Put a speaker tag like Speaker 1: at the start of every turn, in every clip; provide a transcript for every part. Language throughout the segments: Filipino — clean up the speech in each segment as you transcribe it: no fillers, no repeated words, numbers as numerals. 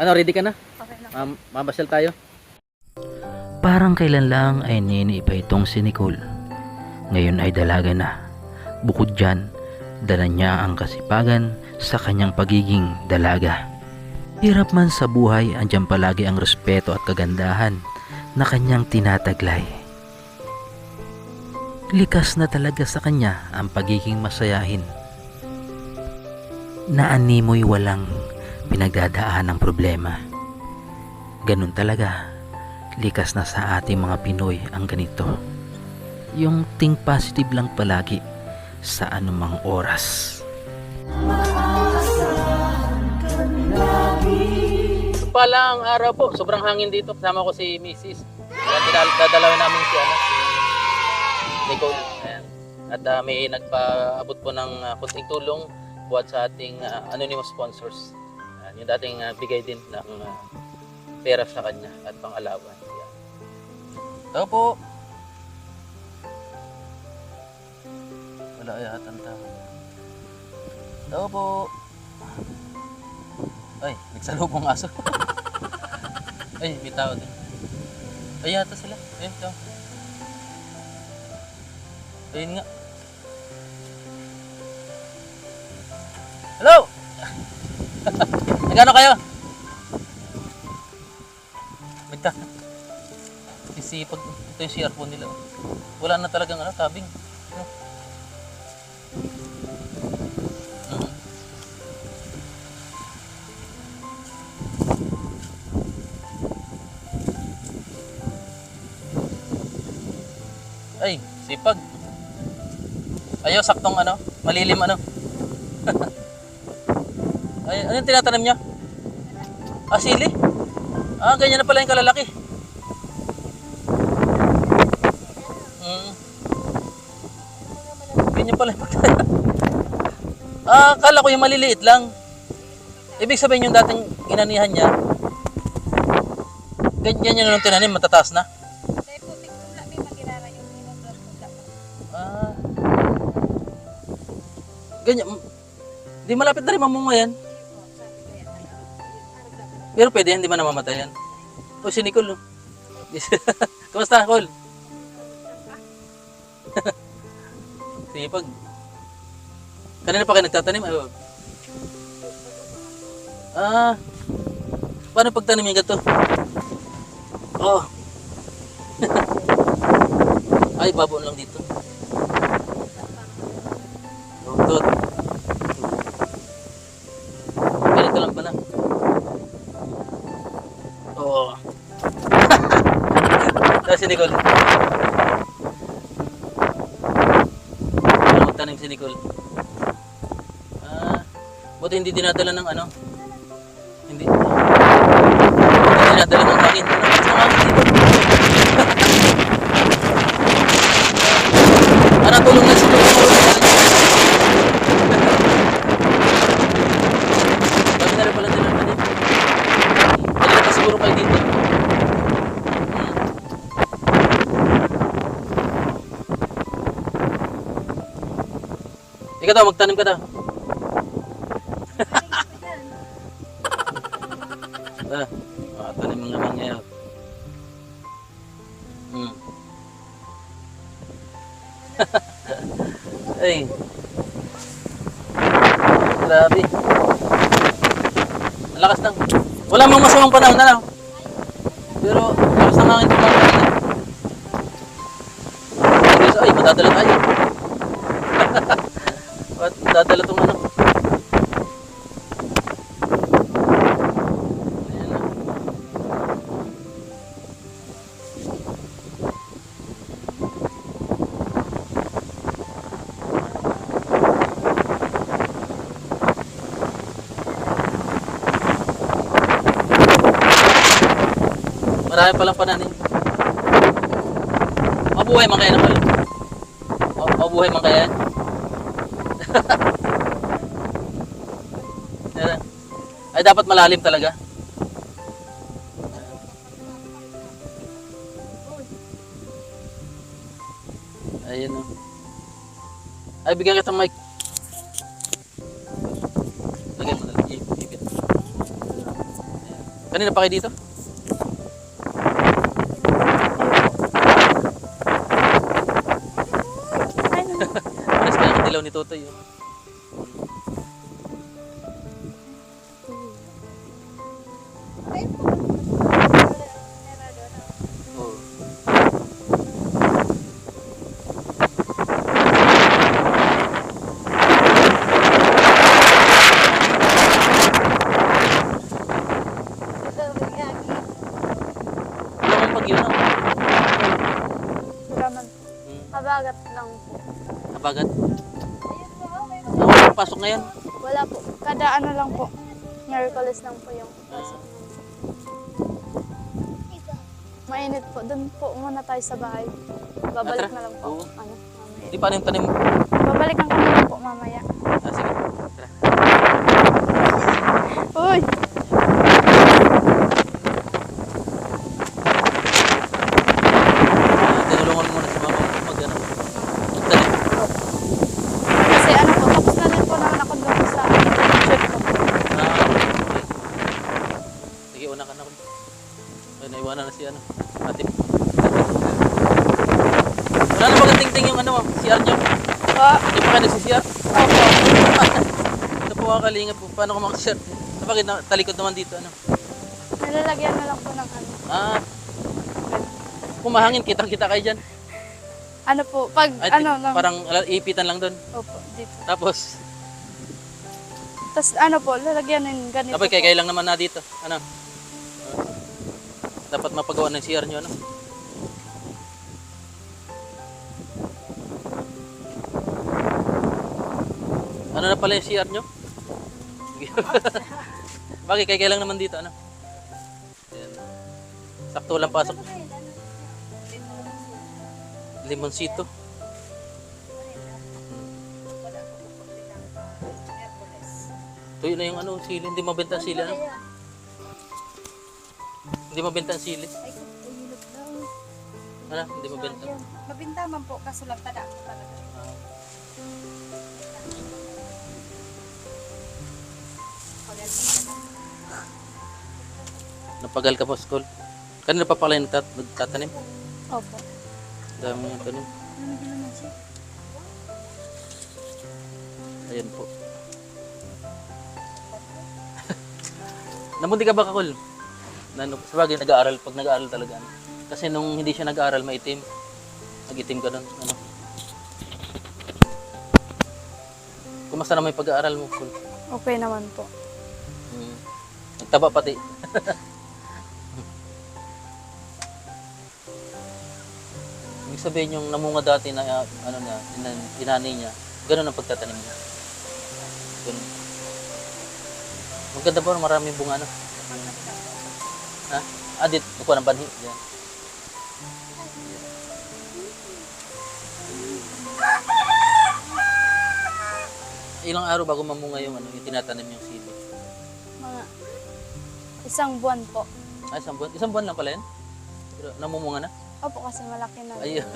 Speaker 1: Ano, ready ka na?
Speaker 2: Okay na.
Speaker 1: Mabasyal tayo.
Speaker 3: Parang kailan lang ay nini pa itong si Nicole. Ngayon ay dalaga na. Bukod dyan, dala niya ang kasipagan sa kanyang pagiging dalaga. Hirap man sa buhay, andyan palagi ang respeto at kagandahan na kanyang tinataglay. Likas na talaga sa kanya ang pagiging masayahin. Na animoy walang pinagdadaan ng problema. Ganun talaga. Likas na sa ating mga Pinoy ang ganito. Yung think positive lang palagi sa anumang oras.
Speaker 1: Palang araw po, sobrang hangin dito. Kasama ko si Mrs. Ayan, dadalawin namin si Nicole. Ayan. At may nagpaabot po ng kunting tulong buhat sa ating anonymous sponsors. Ayan, yung dating bigay din ng pera sa kanya at pang-alawan. Tao po. Wala yata ang tao. Tao po. Ay, nagsalubong aso. Ay, may tao din. Ay, yata sila. Ayun, tao. Ayun nga. Hello! Nagano kayo? Sisipag. Ito yung CR po nila. Wala na talagang tabing. Ay, sipag. Ayaw, saktong malilim Ay, ano yung tinatanim niya? Sili? Ganyan na pala yung kalalaki. Ganyan pala yung pagtanim. Akala ko yung maliliit lang. Ibig sabihin yung dating inanihan niya, ganyan yung tinanim, matataas na. Ganyan. Di malapit na rin mamunga yan. Pero pwede yan, di ba namamatay yan? O si Nicole. Kumusta, Cole? Sipag. Kanina pa kayo nagtatanim? Paano pagtanim yung gato? Oh. Ay, baboon lang dito. Tot. Ganito lang pala. Oo. Tapos si Nicole. Ano magtanim si Nicole? Buti hindi dinadala ng Hindi dinadala ng hangin. Tulong na si Nicole. Dami na rin pala din naman dito. Dali na siguro kayo dito. Ikaw daw, magtanim ka daw. Tanim mo naman ngayon. Ay. Grabe. Ang lakas ng. Wala mang masamang panahon na lang. Pero lakas ng hangin tumakas. Ay, madadala tayo. Madadala itong marami palang pananim. Mabuhay man kaya naman. Mabuhay man kaya. Ay dapat malalim talaga. Ayun o. Ay bigyan kita mic. Lagay mo na lang. Ipit. Ayan. Kanina pa kayo dito?
Speaker 2: Ay, naman.
Speaker 1: Manis ka yung dilaw ni Totoy. Oh. Oh. Wala kang pag yun. Ah.
Speaker 2: Wala man.
Speaker 1: Hmm.
Speaker 2: Kabagat lang po.
Speaker 1: Abagat. Ako, pasok ngayon.
Speaker 2: Wala po. Kada ano lang po. Miraculous lang po yung pasok. Mainit po. Doon po muna tayo sa bahay. Babalik
Speaker 1: Tara.
Speaker 2: na lang po.
Speaker 1: Oo.
Speaker 2: Ano, mamaya.
Speaker 1: Di paano yung tanim mo?
Speaker 2: Babalikan kami lang po mamaya.
Speaker 1: Ah, sige. Tara.
Speaker 2: Uy!
Speaker 1: Tinulungan mo muna si mama mo mag ano. Magtanim.
Speaker 2: Kasi ano po, tapos na din po naman ako doon sa shoot ko po.
Speaker 1: Ah, okay. Sige, una ka na ko. Ay, naiwanan na si ano. Ate. Wala na bagang tingting yung ano, CR nyo. Hindi pa kayo nagsi-CR.
Speaker 2: Opo.
Speaker 1: Ito po mga kalingap po. Paano ko makasir? Bakit talikod naman dito ano?
Speaker 2: Nilalagyan na lang po ng ano.
Speaker 1: Ah, kung mahangin, kitang-kita kayo dyan.
Speaker 2: Ano po, pag
Speaker 1: Ay,
Speaker 2: ano lang.
Speaker 1: parang ipitan lang doon.
Speaker 2: Opo, dito.
Speaker 1: Tapos,
Speaker 2: Tapos ano po, lalagyan ng ganito
Speaker 1: sabay
Speaker 2: po.
Speaker 1: kaya lang naman na dito. Ano? Dapat mapagawa ng CR nyo, ano? Ano na pala yung CR nyo? Bakit kaya lang naman dito, ano? Ayan. Sakto lang pasok. Limoncito. Tuyo na yung ano, sili. Hindi mabenta ang sili, ano? Hindi mabenta ang sili.
Speaker 4: Ay, ulilot daw.
Speaker 1: Ano? Hindi mabenta.
Speaker 4: Mabinta man po, kaso lang tada ko talaga.
Speaker 1: Ah. Napagal ka po sa school. Kanina pa pala yung nagtatanim.
Speaker 2: Opo.
Speaker 1: Dami yung tanim. Ayan po. Namunti ka ba kakul? Sabagay, nag-aaral. Pag nag-aaral talaga. Ano? Kasi nung hindi siya nag-aaral, maitim. Nag-itim ka nun. Ano? Kumusta naman yung pag-aaral mo, Kul?
Speaker 2: Okay naman po.
Speaker 1: Nagtaba pati. Ibig sabihin yung namunga dati na ano na, inani niya, ganun ang pagtatanim niya. Ganun. Maganda po, maraming bunga no. Ha? Ah, dito, nakuha ng banhi. Yan. Ilang araw bago mamunga yung ano, yung tinatanim yung sili?
Speaker 2: Mga isang buwan po.
Speaker 1: Ah, isang buwan? Isang buwan lang pala yan? Pero namumunga na?
Speaker 2: Opo, kasi malaki na.
Speaker 1: Ayun.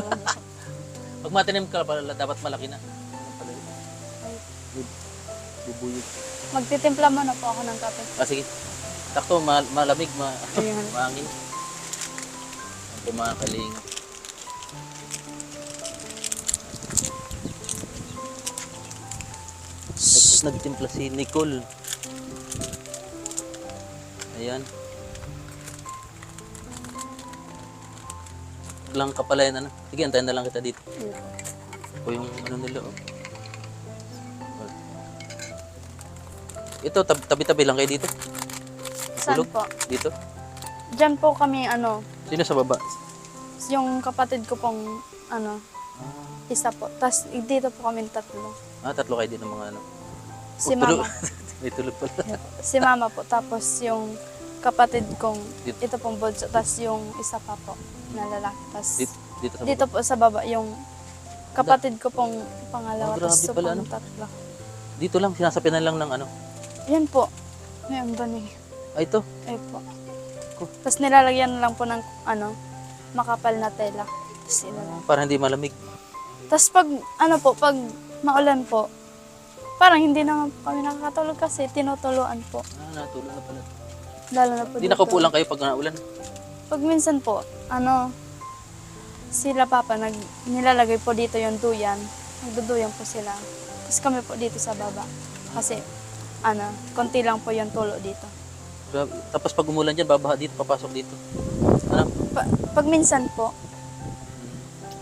Speaker 1: Pag matanim ka pala, dapat malaki na. Ano pala yun?
Speaker 2: Ay,
Speaker 1: Bubuyog.
Speaker 2: magtitimpla muna po ako ng kape.
Speaker 1: Ah, sige. Takto, malamig,
Speaker 2: Ayan.
Speaker 1: mahangin. Ito mga kaling. Nagtimpla si Nicole. Ayan. Lang ka pala yan, ano? Sige, antayin na lang kita dito. O yung ano nila, oh. Ito, tabi-tabi lang kayo dito.
Speaker 2: Saan
Speaker 1: Tulog?
Speaker 2: po?
Speaker 1: Dito.
Speaker 2: Diyan po kami, ano,
Speaker 1: Sino sa baba?
Speaker 2: yung kapatid ko pong, ano, isa po. Tapos dito po kami tatlo.
Speaker 1: Ah, tatlo kayo din ng mga ano.
Speaker 2: Si
Speaker 1: Oh, tulog.
Speaker 2: mama.
Speaker 1: May tulog pala.
Speaker 2: Si mama po. Tapos yung kapatid kong,
Speaker 1: Dito.
Speaker 2: ito pong bunso. Tapos yung isa pa po na lalaki. Tapos
Speaker 1: Dito sa
Speaker 2: dito
Speaker 1: baba.
Speaker 2: po sa baba, yung kapatid ko pong pangalawa.
Speaker 1: Oh, grabe
Speaker 2: Tapos
Speaker 1: pala,
Speaker 2: pang
Speaker 1: ano?
Speaker 2: tatlo.
Speaker 1: Dito lang, sinasapinan lang ng ano.
Speaker 2: Yan po. May ang dami.
Speaker 1: Ay, ito.
Speaker 2: Ay po.
Speaker 1: Ko.
Speaker 2: Tapos nilalagyan lang po ng, ano, makapal na tela. Tapos ilalagay.
Speaker 1: Para hindi malamig.
Speaker 2: Tapos pag, ano po, pag maulan po, parang hindi naman kami nakakatulog kasi tinutuluan po.
Speaker 1: Ah, natulog na pala.
Speaker 2: Lalo na po
Speaker 1: Hindi
Speaker 2: dito.
Speaker 1: nakaupo lang kayo pag naulan.
Speaker 2: Pag minsan po, sila papa, nilalagay po dito yung duyan. Nagduduyan po sila. Tapos kami po dito sa baba. Kasi, konti lang po yung tulo dito.
Speaker 1: Grabe. Tapos pag umulan dyan, babaha dito, papasok dito. Ano?
Speaker 2: Pag minsan po,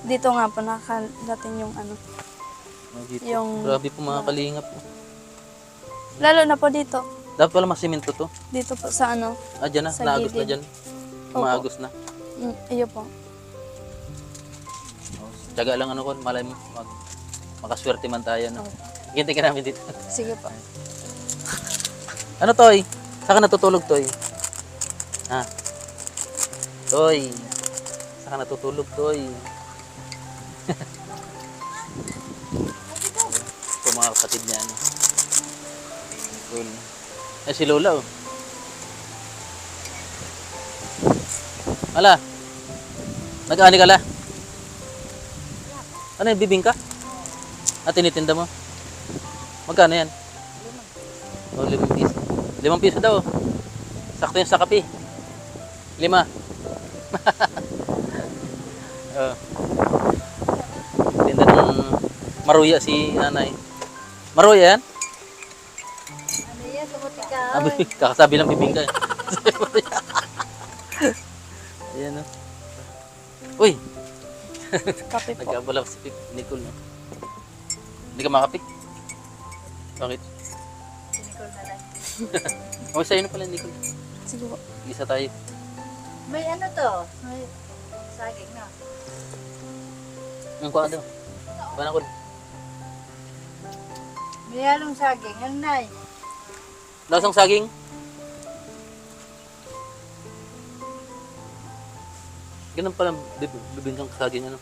Speaker 2: dito nga po nakadating yung
Speaker 1: Dito.
Speaker 2: Yung-
Speaker 1: Grabe po mga kalingap.
Speaker 2: lalo na po dito.
Speaker 1: Dapat pala masimento to.
Speaker 2: Dito po sa
Speaker 1: Dyan na,
Speaker 2: Sa
Speaker 1: naagos na
Speaker 2: gilid.
Speaker 1: dyan.
Speaker 2: Opo.
Speaker 1: Maagos na.
Speaker 2: Iyo po.
Speaker 1: Tiyaga lang ko, malay mo, makaswerte man tayo. No?
Speaker 2: Opo.
Speaker 1: Ginti ka namin dito.
Speaker 2: Sige po.
Speaker 1: Ano, Toy? Saan ka natutulog, Toy? Ha? Toy. Saan ka natutulog, Toy? Ito mga kapatid niya, ano. Cool. Si Lola, oh. Ala. Nag-aani ka la? Ano yung bibingka? Tinitinda mo? Magkano yan? 5 piso. 5 piso daw. Sakto yung sa kape. 5. Tinda ng maruya si nanay. Maruya yan?
Speaker 4: Ano yan, tumuti ka.
Speaker 1: Kakasabi lang bibingka. Ayan, no? Uy!
Speaker 2: Kape po.
Speaker 1: Nagkabala si Nicole, no? Hindi ka makapik? Bakit?
Speaker 4: Sinikol na lang.
Speaker 1: O, sa'yo na pala, Nicole.
Speaker 2: Sige po.
Speaker 1: Isa tayo.
Speaker 4: May ano to? May saging na.
Speaker 1: Ang kuha daw. Kuha ko.
Speaker 4: May halong saging. Ano na eh?
Speaker 1: Lasang saging. Ganun pala, bibinsang saging, ano?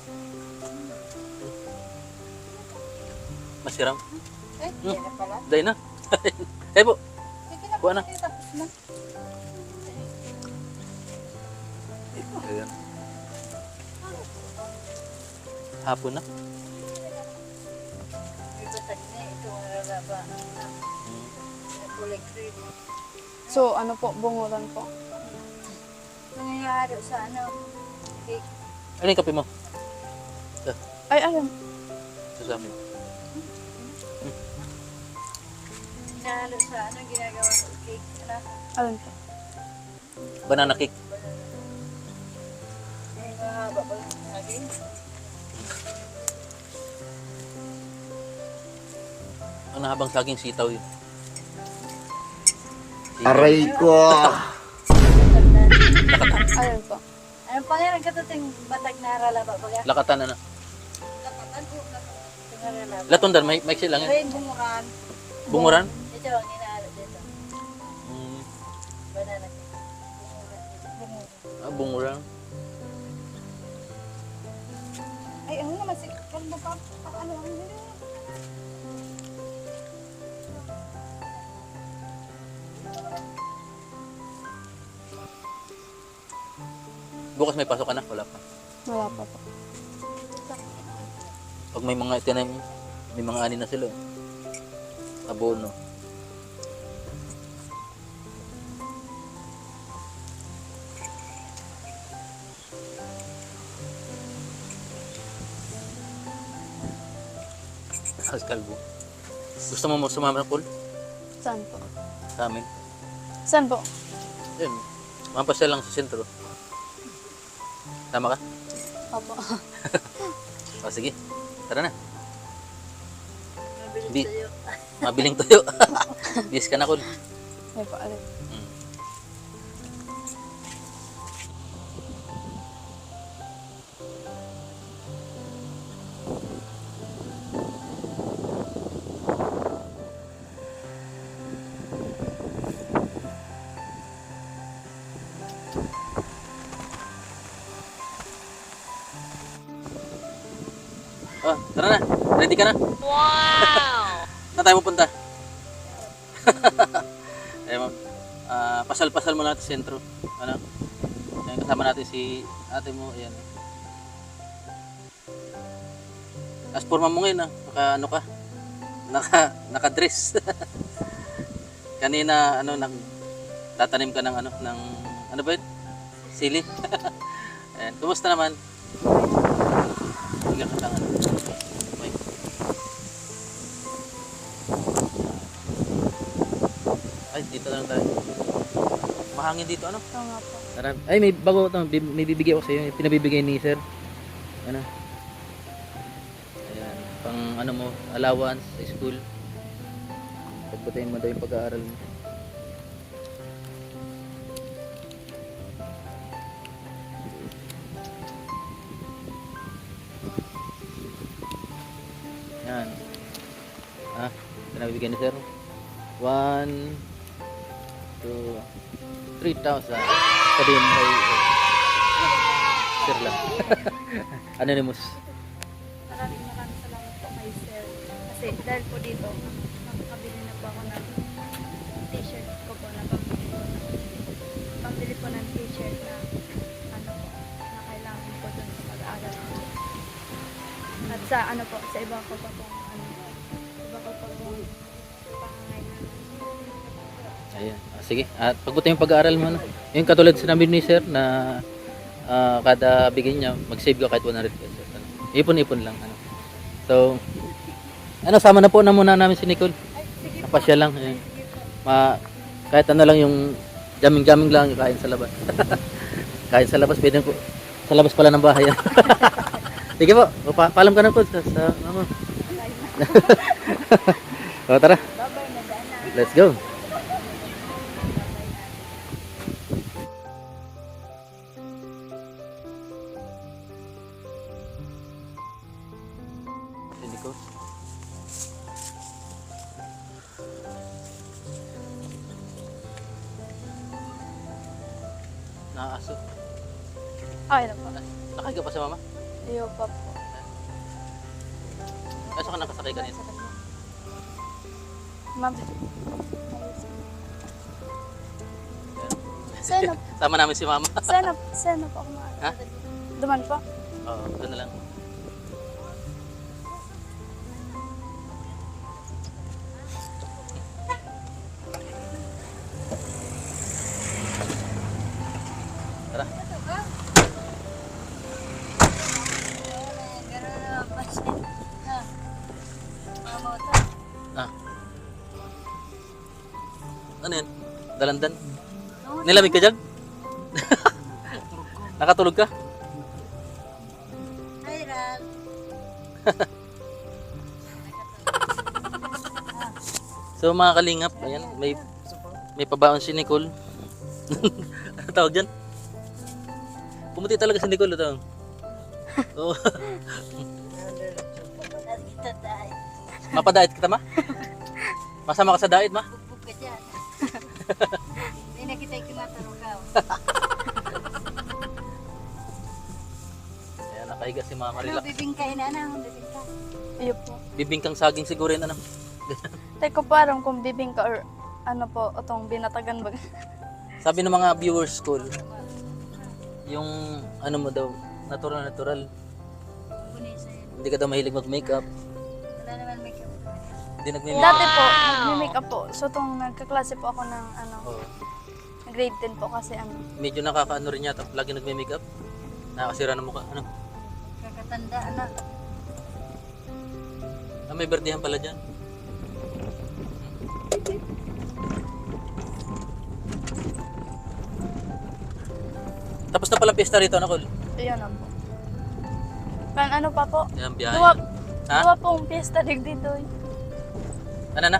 Speaker 1: Masirang.
Speaker 4: Yan na pala.
Speaker 1: Dahil na. Eh po,
Speaker 4: Sige na,
Speaker 1: Kuha na.
Speaker 4: tapos na.
Speaker 1: ayan. Hapon na.
Speaker 4: May batag na eh. Ito ang raraba. Kulay green.
Speaker 2: So, bunguran po.
Speaker 4: Nangyayari sa cake.
Speaker 1: Ano yung kape mo?
Speaker 2: Ay, ayun.
Speaker 1: Ito sa akin.
Speaker 4: Hinahalo sa ginagawa ng cake.
Speaker 2: Ayun po.
Speaker 1: Banana cake.
Speaker 4: May mahaba pa yung saging.
Speaker 1: Ang nahabang saging sitaw yun.
Speaker 5: Aray ko!
Speaker 2: Ayun po.
Speaker 4: Anong pangalan ka to ting batag na haralaba ba?
Speaker 1: Lakatan na na.
Speaker 4: Lapatan po. Ting haralaba.
Speaker 1: Latundan, may lang yan.
Speaker 4: Rain bunguran.
Speaker 1: Bunguran?
Speaker 4: Ito ang hinahalo dito.
Speaker 1: Mm,
Speaker 4: Banana cake. Bunguran.
Speaker 1: bunguran.
Speaker 4: Ay, ano naman si... Ano pa? Ano ang hindi?
Speaker 1: Bukas may pasok ka na? Wala pa.
Speaker 2: Wala pa po.
Speaker 1: Pag may mga itinan, may mga ani na sila. Abono. As kalbo. Gusto mo sumama Paul?
Speaker 2: Saan po?
Speaker 1: Sa amin?
Speaker 2: Saan po?
Speaker 1: Yun. Mampasya lang sa sentro. Tama ka?
Speaker 2: Opo.
Speaker 1: O sige. Tara na.
Speaker 4: Mabilis
Speaker 1: Di-
Speaker 4: sa'yo.
Speaker 1: Mabiling tuyo. Bis ka na, Kul.
Speaker 2: Ay po, alin.
Speaker 1: Oh, tara na. Ready ka na? Wow! Saan tayo pupunta? Ayun, pasal-pasal mo natin sa sentro. Ano? Ayun, kasama natin si ate mo. Ayan. As forma mo ngayon, naka-dress. Kanina, tatanim ka ng ano ba yun? Sili. Ayan. Kumusta naman? Bigyan ka lang Okay. Ay, dito na lang tayo. Mahangin dito, ano?
Speaker 2: Ito nga po.
Speaker 1: Ay, may bago ito. May bibigay ako sa iyo. Pinabibigay ni sir. Ano? Ayan. Pang ano mo, allowance sa school. Pagpatayin mo daw yung pag-aaral mo. Yan. Pinabibigay ni sir. 1, 2, 3,000. Sabihin mo kay sir lang. Anonymous.
Speaker 2: Maraming salamat po kay sir. Kasi dahil po dito, nakakabili na po ako ng t-shirt ko po na pambili po ng t-shirt na ano po, na kailangan po dun sa pag-aaral ko. At sa ano po, sa iba ko pa pong iba ko pa pong pangangailangan.
Speaker 1: Ayan. Sige. At pagbuti yung pag-aaral mo. Ano? Yung katulad sinabi ni sir na kada bigay niya, mag-save ka kahit 100 pesos. Ano? Ipon-ipon lang. Ano? So, sama na po na muna namin si Nicole.
Speaker 2: Ay, sige po.
Speaker 1: Napasya lang. Ayan. Kahit ano lang yung jaming-jaming lang yung kain sa labas. Kain sa labas, pwede po. Sa labas pala ng bahay. Sige po, paalam ka na po sa mama. So, tara.
Speaker 2: Bye-bye na daan.
Speaker 1: Let's go. Hindi ko. Nakaaso.
Speaker 2: Okay na po.
Speaker 1: Sakay ka pa sa mama?
Speaker 2: Iyo pa po.
Speaker 1: Kaso ka nakasakay kanina.
Speaker 2: Ma'am. Sana,
Speaker 1: Sama namin si mama.
Speaker 2: sana po ako
Speaker 1: Ha?
Speaker 2: Duman po.
Speaker 1: Oo, doon na lang. Tara.
Speaker 4: Gano'n naman pa siya. Mamoto.
Speaker 1: Ano yan? Dalandan? Nilamig ka dyan? Nakatulog ka?
Speaker 4: Hi, Ral.
Speaker 1: So mga kalingap, ayan, may pabaon si Nicole. Ano tawag dyan? Pumuti talaga si Nicole ito. Oo.
Speaker 4: Pagkakas kita tayo.
Speaker 1: Mapadait kita ma? Masama ka sa diet ma?
Speaker 4: Bugbog ka dyan. Hindi na kita ikimataraw.
Speaker 1: Ayan, nakahiga si Mama
Speaker 4: Ano,
Speaker 1: Relax.
Speaker 4: bibingkain na ano? Bibingka.
Speaker 2: Iyo po.
Speaker 1: Bibingkang saging siguro yun ano.
Speaker 2: Teko po alam kung bibingka or ano po, itong binatagan ba?
Speaker 1: Sabi ng mga viewers ko, yung ano mo daw, natural.
Speaker 4: Bunisa yun.
Speaker 1: Hindi ka daw mahilig mag-makeup.
Speaker 4: Wala naman makeup.
Speaker 1: Hindi nagme-makeup.
Speaker 2: Dati po, nag-makeup po. So, itong nagkaklase po ako ng
Speaker 1: Oo.
Speaker 2: grade 10 po kasi
Speaker 1: Medyo nakakaano rin yata, lagi nagme-makeup. Nakakasira ng mukha. Ano?
Speaker 4: Kakatanda, anak.
Speaker 1: May berdihan pala dyan. Tapos na pala pista rito, Nicole.
Speaker 2: Iyon na po. Ano pa po?
Speaker 1: Yan, biyahe.
Speaker 2: Dua,
Speaker 1: Ha?
Speaker 2: dua pong piyesta dito.
Speaker 1: Ano na?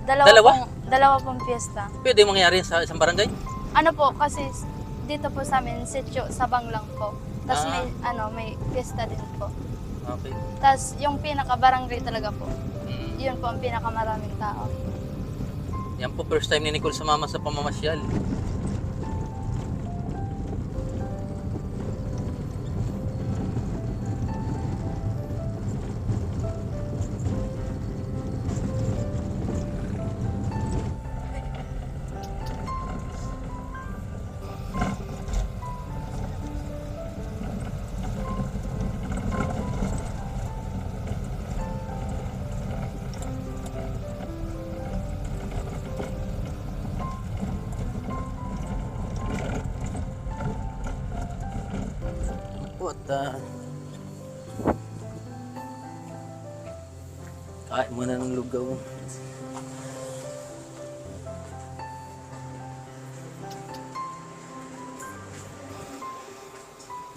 Speaker 2: Dalawa? Dalawa pong piyesta.
Speaker 1: Pwede mangyari sa isang barangay?
Speaker 2: Ano po, kasi dito po sa amin, sityo, sabang lang po. Tapos
Speaker 1: Ah.
Speaker 2: may piyesta din po.
Speaker 1: Okay.
Speaker 2: Tapos yung pinaka-barangay talaga po,
Speaker 1: Mm.
Speaker 2: yun po ang pinakamaraming tao.
Speaker 1: Yan po, first time ni Nicole sumama sa pamamasyal. po at kain muna ng lugaw.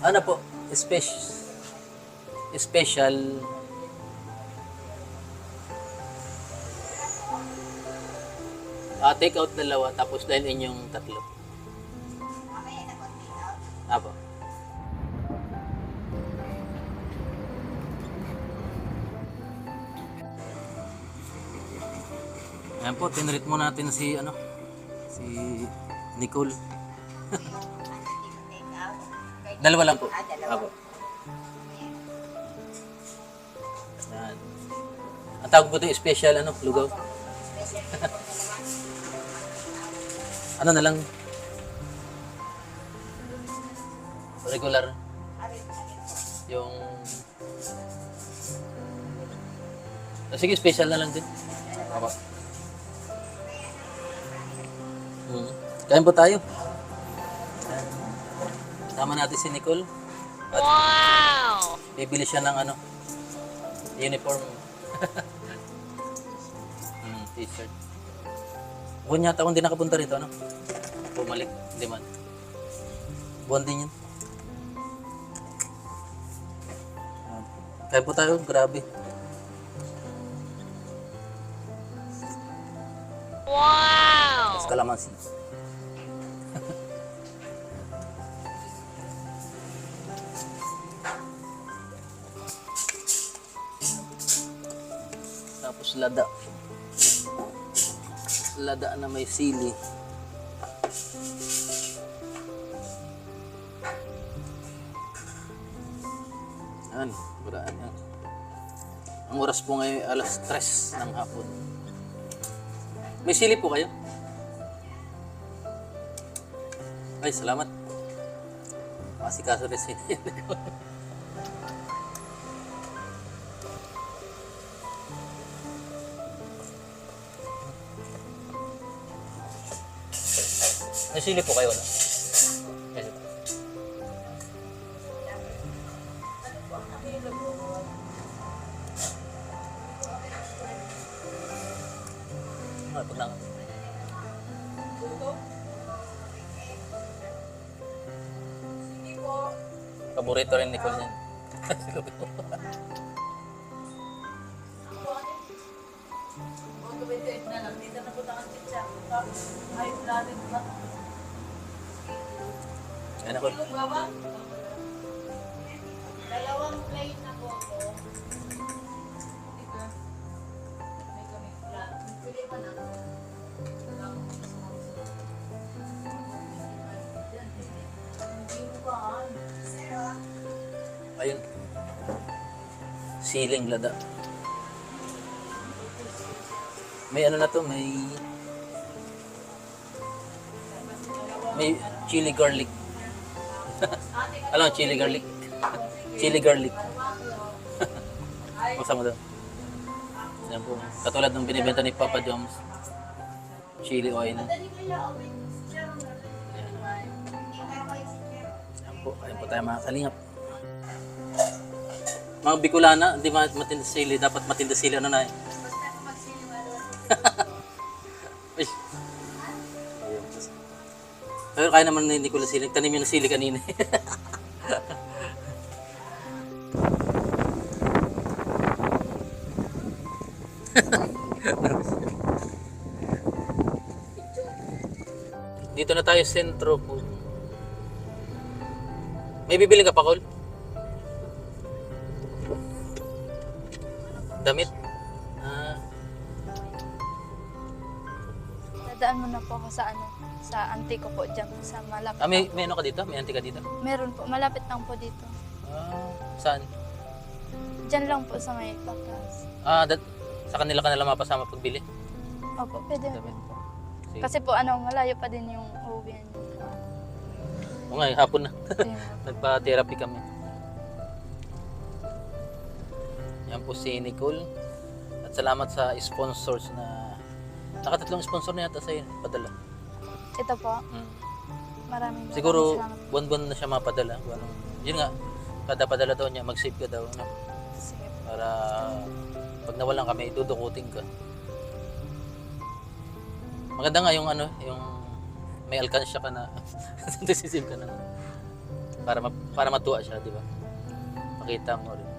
Speaker 1: Ano po? Special. Take out dalawa tapos dine-in yung tatlo. Apo. Ayan po, tinreat mo natin si si Nicole. Dalawa lang po. Apo. Ayan. Ang tawag po ito special lugaw. Ano na lang? Regular. Yung... Sige, special na lang din. Apo. Kain po tayo. Tama natin si Nicole. At wow! Bibili siya ng uniform. T-shirt. Buwan yata akong di nakapunta rito, Bumalik, hindi man. Buwan din yun. Kaya po tayo, grabe. Wow! Tapos kalamansi. Tapos lada. Lada na may sili. Yan, buraan yan. Ang oras po ngayon ay alas 3 ng hapon. May sili po kayo? Ay, salamat. Masikaso rin sili. May sili po kayo, Yes. Pag lang. Paborito rin ni Nicole yan. Ayan ako.
Speaker 4: Dalawang plate na po ako. Pili pa na.
Speaker 1: Ayun. Siling lada. May na to, may chili garlic. Alam mo, chili garlic. Chili garlic. Masama doon. Yan po. Katulad ng binibenta ni Papa John's. Chili oil. Yan po. Ayun po tayo mga kalingap. Mga Bicolana, hindi matinda sili. Dapat matinda sili. Ano na eh? Ay. Ayun. Pero kaya naman ni Nicole sili. Tanim yun ng sili kanina. Dito na tayo sentro po. May bibili ka pa, Col? Damit?
Speaker 2: Dadaan muna po ako sa Antico po dyan sa malapit.
Speaker 1: May ano ka dito? May anti ka dito?
Speaker 2: Meron po, malapit lang po dito.
Speaker 1: Saan?
Speaker 2: Diyan lang po sa may bakas.
Speaker 1: Sa kanila ka nalang mapasama pagbili?
Speaker 2: Opo, pwede na
Speaker 1: Damit.
Speaker 2: po.
Speaker 1: Sige.
Speaker 2: Kasi po malayo pa din yung uuwian niyo.
Speaker 1: O nga, hapon na.
Speaker 2: Ayun.
Speaker 1: Nagpa-therapy kami. Yan po si Nicole. At salamat sa sponsors na... Nakatatlong sponsor na yata sa'yo. Padala.
Speaker 2: Ito po, maraming
Speaker 1: Siguro,
Speaker 2: salamat.
Speaker 1: buwan-buwan na siya mapadala. Yun nga, kada padala daw niya, mag-save ka daw, no?
Speaker 2: Sige po.
Speaker 1: Para pag nawalan kami, dudukutin ka. Maganda nga yung ano, yung may alkansya ka na sisip ka na. Para matuwa siya, di ba? Makita mo rin.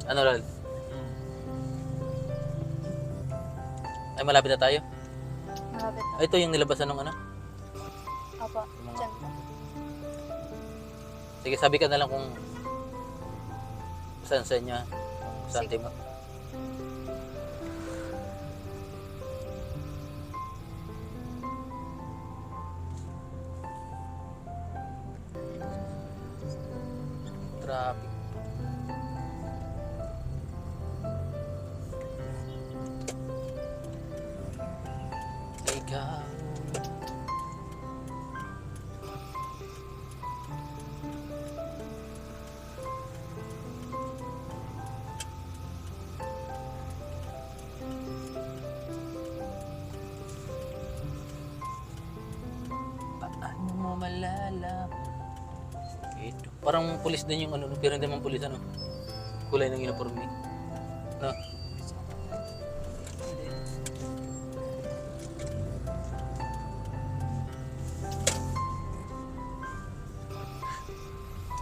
Speaker 1: Ano, Ral? Ay, malapit na tayo.
Speaker 2: Malapit na.
Speaker 1: Ay, ito yung nilabasan ng ano.
Speaker 2: Opo, dyan po.
Speaker 1: Sige, sabi ka na lang kung saan sa inyo, saan
Speaker 2: Sige.
Speaker 1: mo. Traffic. Ikaw. Paano mo malalaman? Ito. Parang pulis din yung ano, pero hindi man pulis ano. Kulay ng uniforme. No?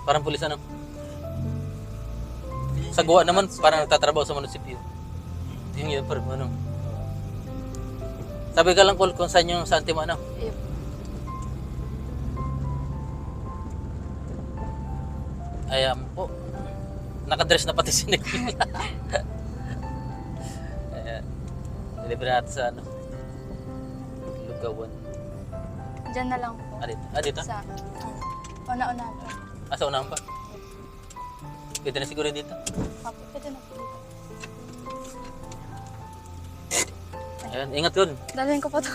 Speaker 1: Parang pulis ano. Sa Goa naman, parang nagtatrabaho sa munisipyo. Yung uniform ano. Sabi ka lang kung saan yung sa Antimo ano.
Speaker 2: Ayun.
Speaker 1: Ayan po. Nakadress na pati si Nicole. Ayan. Deliver natin sa ano. Lugawan.
Speaker 2: Dyan na lang po.
Speaker 1: Ah, dito? Ah, dito?
Speaker 2: Sa una-una po.
Speaker 1: Ah, sa unahan pa? Pwede na siguro dito.
Speaker 2: Opo, pwede na po dito.
Speaker 1: Ayan, ingat yun.
Speaker 2: Dalhin ko po to.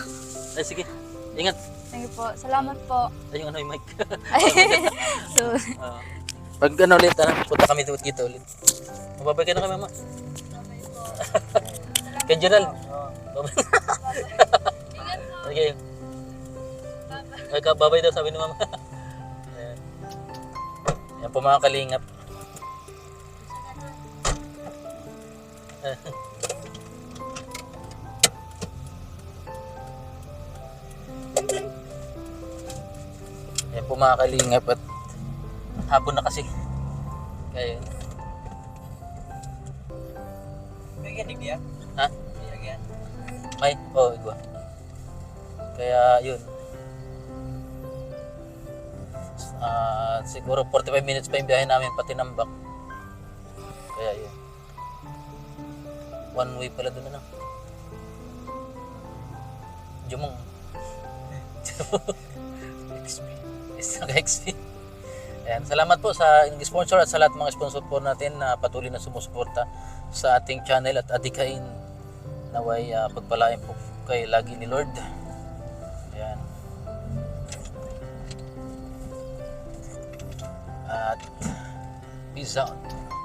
Speaker 1: Ay, sige. Ingat.
Speaker 2: Thank you po. Salamat po.
Speaker 1: Ay, yung ano, yung mic.
Speaker 2: So,
Speaker 1: Ah. Pag ano ulit, punta kami dito ulit. Mababay ka na kami, mama. Kay General. Babay. Okay. Ay, babay daw, sabi ni mama. Ayan. Yan po mga kalingap. Yan po mga kalingap at hapon na kasi. Kaya yun. Ha? May? Oo, igwa. Kaya yun. Siguro 45 minutes pa yung biyahe namin pati Nambak. Kaya yun. One way pala doon ano. Jumong. Isang XP. Ayan, salamat po sa sponsor at sa lahat ng mga sponsor po natin na patuloy na sumusuporta sa ating channel at adikain naway pagpalain po kay lagi ni Lord. Ayan. At peace out.